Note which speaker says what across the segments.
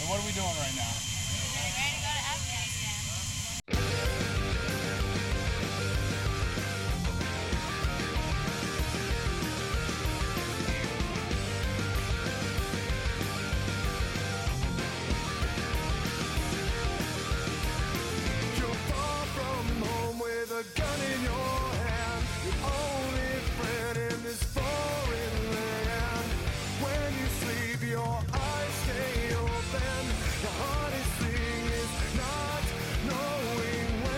Speaker 1: what are we doing right now?
Speaker 2: Getting ready to go to Afghanistan.
Speaker 3: You're far from home with a gun in your hand, your only friend in this foreign land. When you sleep, your eyes stay open. The hardest thing is not knowing when.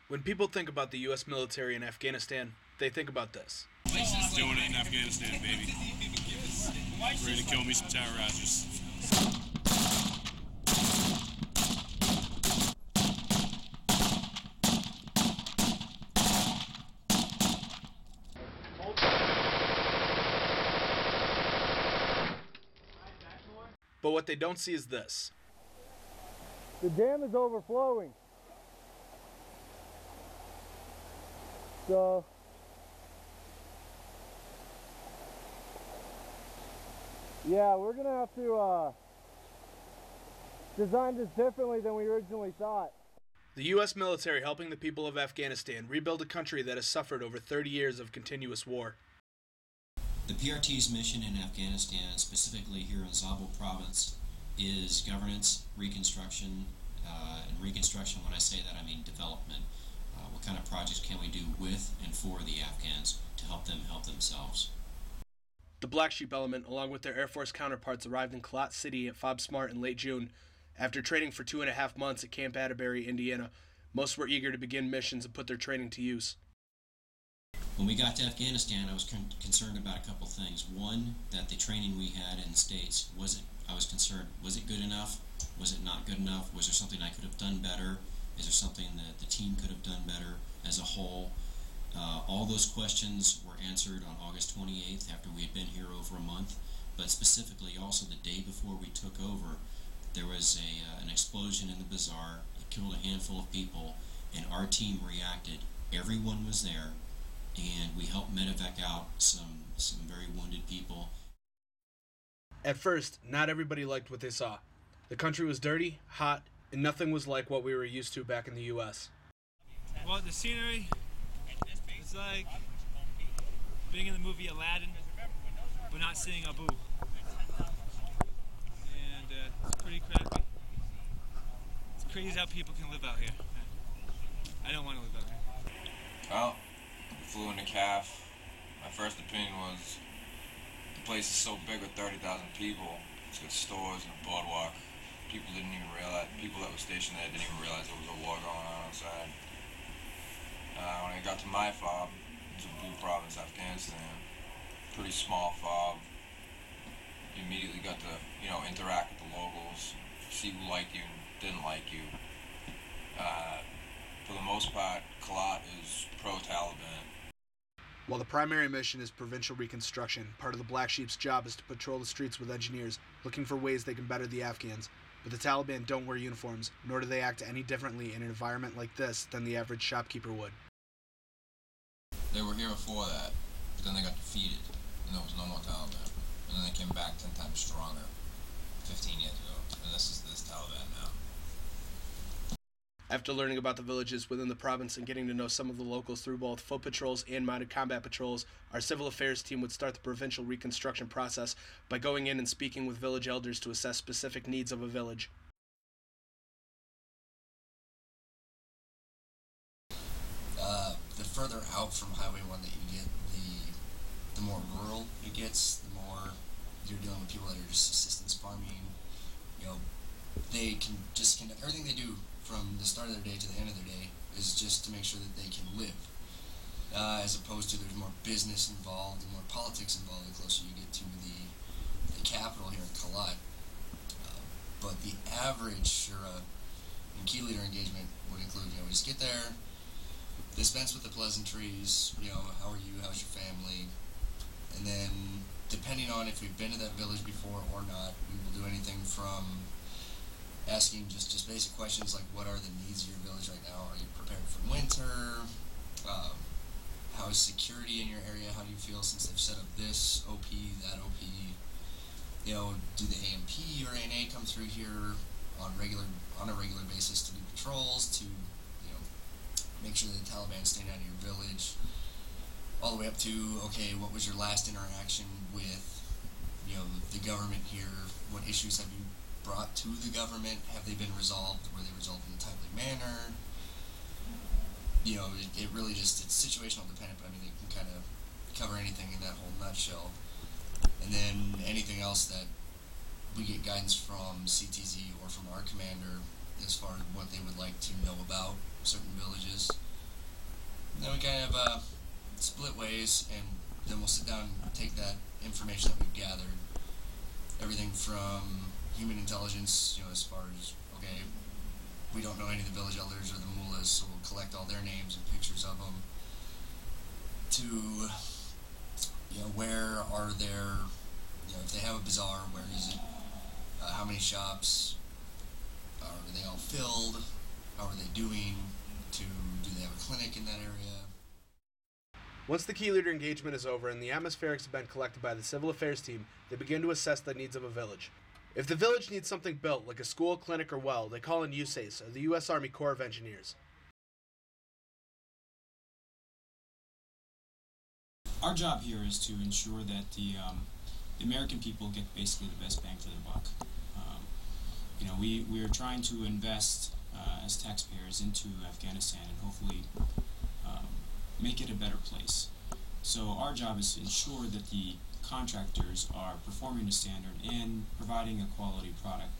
Speaker 4: When people think about the U.S. military in Afghanistan, they think about this.
Speaker 5: Doing it in Afghanistan, baby. Ready to kill me some terrorizers.
Speaker 4: But what they don't see is this.
Speaker 6: The dam is overflowing. So yeah, we're gonna have to design this differently than we originally thought.
Speaker 4: The U.S. military helping the people of Afghanistan rebuild a country that has suffered over 30 years of continuous war.
Speaker 7: The PRT's mission in Afghanistan, specifically here in ZABUL province, is governance, reconstruction, and reconstruction, when I say that I mean development. What kind of projects can we do with and for the Afghans to help them help themselves?
Speaker 4: The Black Sheep Element, along with their Air Force counterparts, arrived in QALAT City at FOB Smart in late June. After training for 2.5 months at Camp Atterbury, Indiana, most were eager to begin missions and put their training to use.
Speaker 7: When we got to Afghanistan, I was concerned about a couple things. One, that the training we had in the States, was it good enough? Was it not good enough? Was there something I could have done better? Is there something that the team could have done better as a whole? All those questions were answered on August 28th after we had been here over a month, but specifically also the day before we took over, there was an explosion in the bazaar. It killed a handful of people, and our team reacted. Everyone was there, and we helped medevac out some very wounded people.
Speaker 4: At first, not everybody liked what they saw. The country was dirty, hot, and nothing was like what we were used to back in the U.S.
Speaker 8: Well, the scenery is like being in the movie Aladdin, but not seeing Abu. And it's pretty crappy. It's crazy how people can live out here. I don't want to live out here.
Speaker 9: Well, we flew into CAF. My first opinion was the place is so big with 30,000 people. It's got stores and a boardwalk. People that were stationed there didn't even realize there was a war going on outside. When I got to my FOB, ZABUL province, Afghanistan, pretty small FOB. You immediately got to, interact with the locals, see who liked you and didn't like you. For the most part, QALAT is pro-Taliban.
Speaker 4: While the primary mission is provincial reconstruction, part of the Black Sheep's job is to patrol the streets with engineers, looking for ways they can better the Afghans. But the Taliban don't wear uniforms, nor do they act any differently in an environment like this than the average shopkeeper would.
Speaker 10: They were here before that, but then they got defeated, and there was no more Taliban. And then they came back 10 times stronger 15 years ago, and this is this Taliban now.
Speaker 4: After learning about the villages within the province and getting to know some of the locals through both foot patrols and mounted combat patrols, our civil affairs team would start the provincial reconstruction process by going in and speaking with village elders to assess specific needs of a village.
Speaker 10: The further out from Highway 1 that you get, the more rural it gets, the more you're dealing with people that are just assistance farming. They can everything they do from the start of their day to the end of their day is just to make sure that they can live, as opposed to there's more business involved and more politics involved the closer you get to the capital here in QALAT. But the average Shura and key leader engagement would include, we just get there, dispense with the pleasantries, how are you, how's your family, and then depending on if we've been to that village before or not, we will do anything from asking just basic questions like what are the needs of your village right now? Are you prepared for winter? how is security in your area? How do you feel since they've set up this OP, that OP? You know, do the AMP or ANA come through here on a regular basis to do patrols, to, you know, make sure that the Taliban staying out of your village, all the way up to, okay, what was your last interaction with, you know, the government here? What issues have you brought to the government? Have they been resolved? Were they resolved in a timely manner? You know, it really just, it's situational dependent, but I mean, it can kind of cover anything in that whole nutshell. And then anything else that we get guidance from CTZ or from our commander as far as what they would like to know about certain villages. And then we kind of split ways, and then we'll sit down and take that information that we've gathered, everything from human intelligence, you know, as far as, okay, we don't know any of the village elders or the mullahs, so we'll collect all their names and pictures of them, to, you know, where are there, you know, if they have a bazaar, where is it, how many shops, are they all filled, how are they doing, do they have a clinic in that area?
Speaker 4: Once the key leader engagement is over and the atmospherics have been collected by the civil affairs team, they begin to assess the needs of a village. If the village needs something built, like a school, clinic, or well, they call in USACE, or the U.S. Army Corps of Engineers.
Speaker 7: Our job here is to ensure that the American people get basically the best bang for their buck. You know, we're trying to invest as taxpayers into Afghanistan and hopefully make it a better place. So our job is to ensure that the contractors are performing to standard and providing a quality product.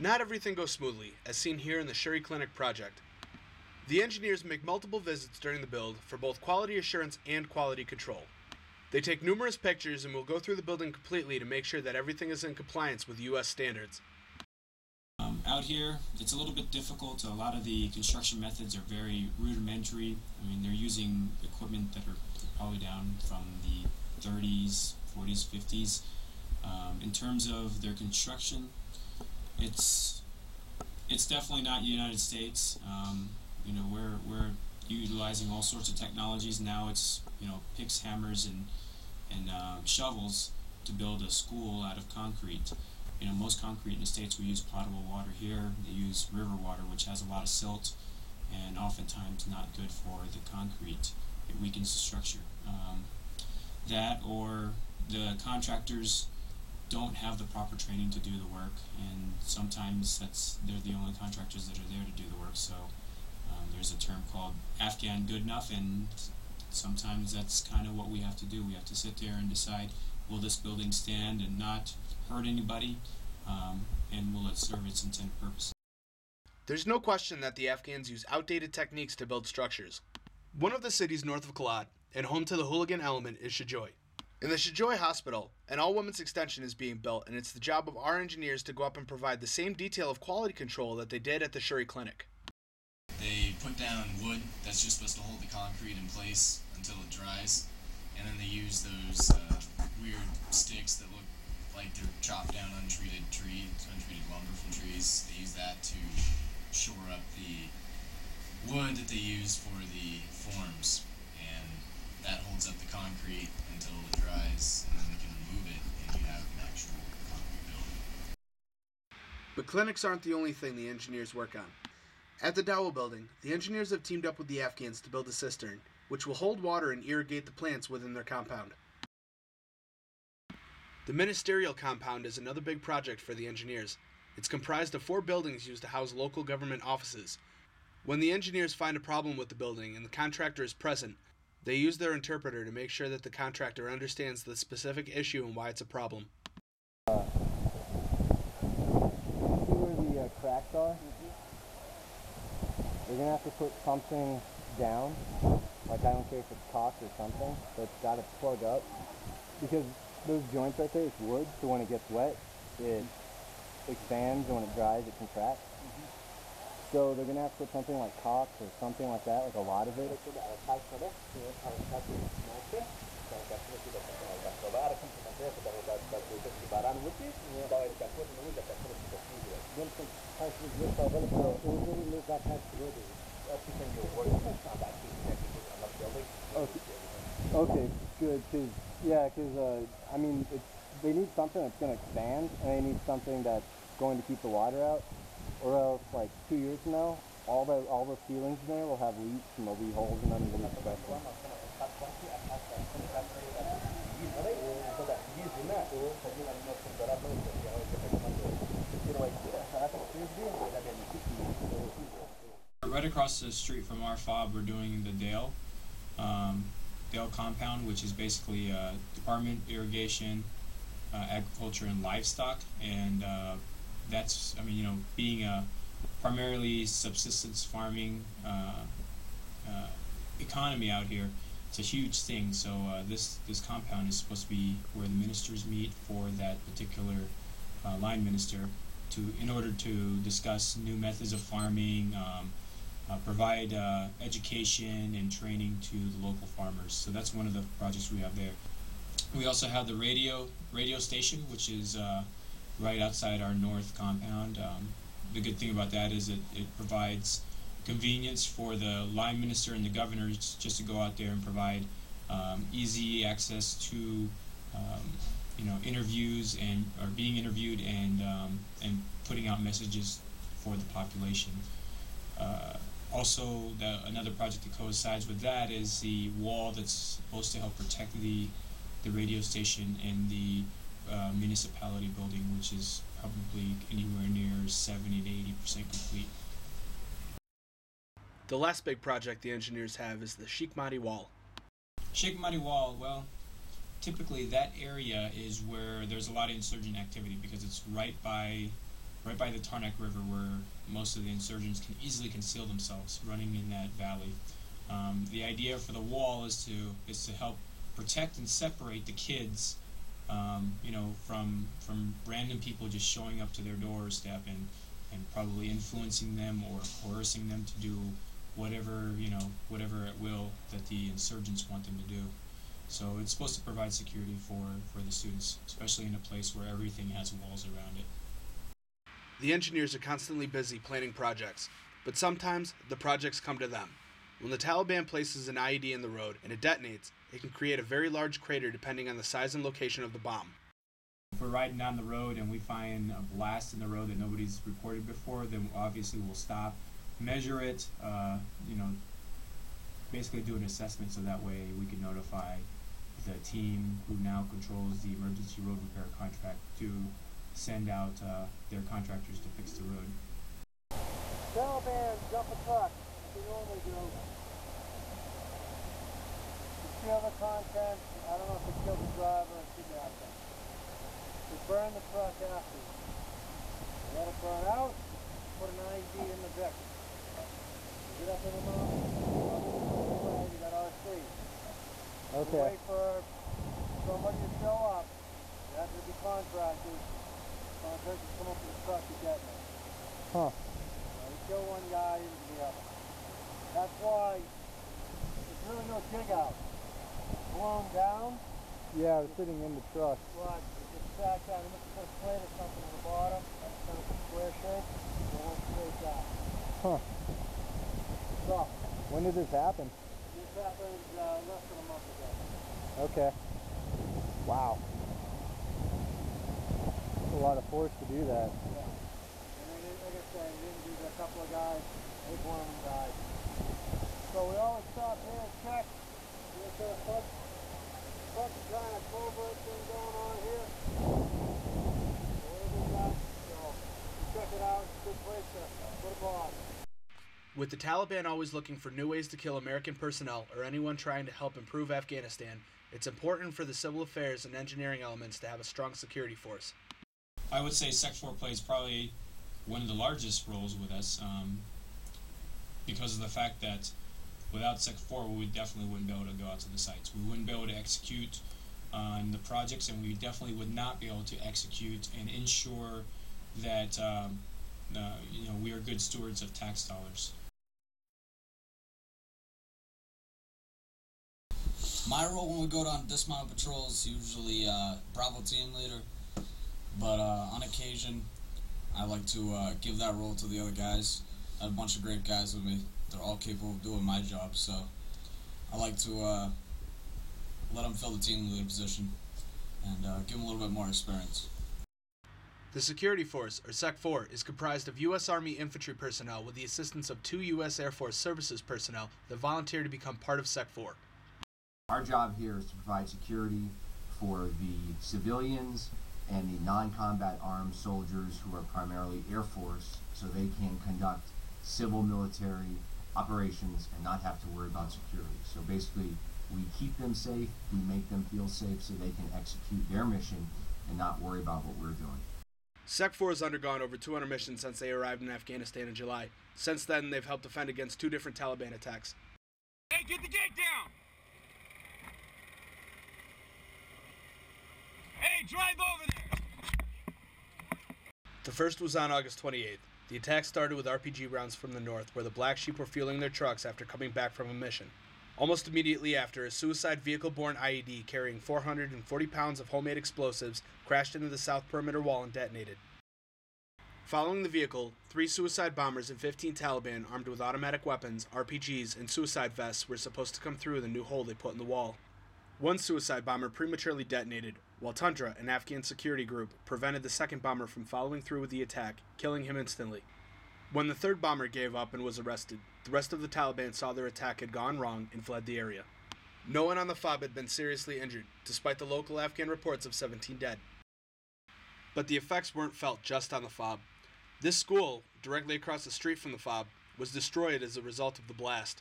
Speaker 4: Not everything goes smoothly, as seen here in the Shuri Clinic project. The engineers make multiple visits during the build for both quality assurance and quality control. They take numerous pictures and will go through the building completely to make sure that everything is in compliance with U.S. standards.
Speaker 7: Out here, it's a little bit difficult. A lot of the construction methods are very rudimentary. I mean, they're using equipment that are probably down from the 30s, 40s, 50s. In terms of their construction, it's definitely not United States. You know, we're utilizing all sorts of technologies now. It's, you know, picks, hammers, and shovels to build a school out of concrete. You know, most concrete in the States, we use potable water. Here they use river water, which has a lot of silt and oftentimes not good for the concrete. It weakens the structure. That, or the contractors don't have the proper training to do the work, and sometimes they're the only contractors that are there to do the work. So there's a term called Afghan good enough, and sometimes that's kind of what we have to do. We have to sit there and decide, will this building stand and not hurt anybody, and will it serve its intended purpose?
Speaker 4: There's no question that the Afghans use outdated techniques to build structures. One of the cities north of QALAT, and home to the hooligan element, is Montjoy. In the Montjoy hospital, an all-women's extension is being built, and it's the job of our engineers to go up and provide the same detail of quality control that they did at the Shuri Clinic.
Speaker 1: They put down wood that's just supposed to hold the concrete in place until it dries, and then they use those weird sticks that look like they're chopped down untreated lumber from trees. They use that to shore up the wood that they use for the forms, and that holds up the concrete until it dries, and then they can remove it, and you have an actual concrete building.
Speaker 4: But clinics aren't the only thing the engineers work on. At the ZABUL building, the engineers have teamed up with the Afghans to build a cistern, which will hold water and irrigate the plants within their compound. The ministerial compound is another big project for the engineers. It's comprised of 4 buildings used to house local government offices. When the engineers find a problem with the building and the contractor is present, they use their interpreter to make sure that the contractor understands the specific issue and why it's a problem.
Speaker 6: See where the cracks are? They're going to have to put something down, like I don't care if it's caulk or something, but it's got to plug up, because those joints right there, it's wood, so when it gets wet, it expands, and when it dries, it contracts. So they're going to have to put something like caulk or something like that, like a lot of it. Okay, good, I mean, they need something that's going to expand, and they need something that's going to keep the water out, or else, like, 2 years from now, all the ceilings in there will have leaks, and there'll be holes in them and especially.
Speaker 11: Right across the street from our fob, we're doing the Dale compound, which is basically Department Irrigation, Agriculture, and Livestock, and that's, I mean, you know, being a primarily subsistence farming economy out here, it's a huge thing. So this compound is supposed to be where the ministers meet for that particular line minister in order to discuss new methods of farming, provide education and training to the local farmers. So that's one of the projects we have there. We also have the radio station, which is right outside our north compound. The good thing about that is it provides convenience for the line minister and the governors just to go out there and provide easy access to you know, interviews or being interviewed and putting out messages for the population. Also, another project that coincides with that is the wall that's supposed to help protect the radio station and the municipality building, which is probably anywhere near 70 to 80% complete.
Speaker 4: The last big project the engineers have is the Sheikh Mahdi Wall.
Speaker 11: Sheikh Mahdi Wall, well, typically that area is where there's a lot of insurgent activity because it's right by the Tarnak River, where most of the insurgents can easily conceal themselves running in that valley. The idea for the wall is to help protect and separate the kids, you know, from random people just showing up to their doorstep and probably influencing them or coercing them to do whatever at will that the insurgents want them to do. So it's supposed to provide security for the students, especially in a place where everything has walls around it.
Speaker 4: The engineers are constantly busy planning projects, but sometimes the projects come to them. When the Taliban places an IED in the road and it detonates, it can create a very large crater depending on the size and location of the bomb.
Speaker 11: If we're riding down the road and we find a blast in the road that nobody's reported before, then obviously we'll stop, measure it, you know, basically do an assessment so that way we can notify the team who now controls the emergency road repair contract to send out their contractors to fix the road.
Speaker 6: Taliban, jump a truck. We normally do. You kill the contents. I don't know if they killed the driver or kidnapped them. We burn the truck after. Let it burn out. Put an IED in the deck. Get up in the morning. You got RC. Okay. Wait for somebody to show up. You have to be contractors. Contractors come up to the truck to get me. Huh. You kill one guy into the other. That's why there's really no dig out. Blown down. Yeah, it's sitting in the truck. Right. It's stacked out. You must put a plate or something on the bottom. Kind of a square shape. It won't straight down. Huh. So. When did this happen? This happened less than a month ago. Okay. Wow. That's a lot of force to do that. Yeah. And then, like I said, we interviewed a couple of guys. I think one of them died. So we always stop here and check. Here's the foot kind of culvert thing going on here. What have we got? So we check it out. It's a good place to put a bomb.
Speaker 4: With the Taliban always looking for new ways to kill American personnel or anyone trying to help improve Afghanistan, it's important for the civil affairs and engineering elements to have a strong security force.
Speaker 11: I would say Sec 4 plays probably one of the largest roles with us because of the fact that without Sec 4 we definitely wouldn't be able to go out to the sites. We wouldn't be able to execute on the projects, and we definitely would not be able to execute and ensure that you know, we are good stewards of tax dollars.
Speaker 12: My role when we go on dismounted patrol is usually Bravo team leader, but on occasion I like to give that role to the other guys. I have a bunch of great guys with me. They're all capable of doing my job, so I like to let him fill the team leader position and give him a little bit more experience.
Speaker 4: The Security Force, or SEC-4, is comprised of U.S. Army infantry personnel with the assistance of 2 U.S. Air Force Services personnel that volunteer to become part of SEC-4.
Speaker 13: Our job here is to provide security for the civilians and the non-combat armed soldiers who are primarily Air Force, so they can conduct civil military operations and not have to worry about security. So basically, we keep them safe, we make them feel safe so they can execute their mission and not worry about what we're doing.
Speaker 4: SEC-4 has undergone over 200 missions since they arrived in Afghanistan in July. Since then, they've helped defend against 2 different Taliban attacks.
Speaker 8: Hey, get the gate down! Hey, drive over there!
Speaker 4: The first was on August 28th. The attack started with RPG rounds from the north, where the Black Sheep were fueling their trucks after coming back from a mission. Almost immediately after, a suicide vehicle-borne IED carrying 440 pounds of homemade explosives crashed into the south perimeter wall and detonated. Following the vehicle, 3 suicide bombers and 15 Taliban armed with automatic weapons, RPGs, and suicide vests were supposed to come through the new hole they put in the wall. 1 suicide bomber prematurely detonated, while Tundra, an Afghan security group, prevented the second bomber from following through with the attack, killing him instantly. When the 3rd bomber gave up and was arrested, the rest of the Taliban saw their attack had gone wrong and fled the area. No one on the FOB had been seriously injured, despite the local Afghan reports of 17 dead. But the effects weren't felt just on the FOB. This school, directly across the street from the FOB, was destroyed as a result of the blast.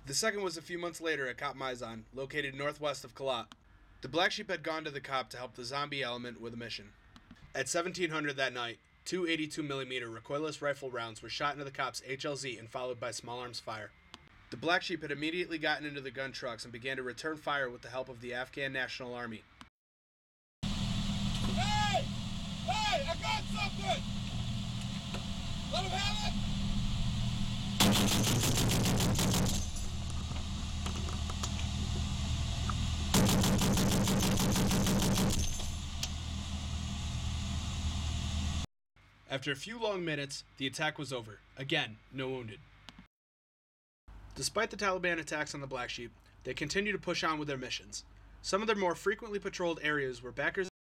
Speaker 4: The second was a few months later at Kop Maizan, located northwest of QALAT. The Black Sheep had gone to the Kop to help the zombie element with a mission. At 1700 that night, 2 82mm recoilless rifle rounds were shot into the Kop's HLZ and followed by small arms fire. The Black Sheep had immediately gotten into the gun trucks and began to return fire with the help of the Afghan National Army.
Speaker 8: Hey! Hey! I got something! Let him have it!
Speaker 4: After a few long minutes, the attack was over. Again, no wounded. Despite the Taliban attacks on the Black Sheep, they continue to push on with their missions. Some of their more frequently patrolled areas were backers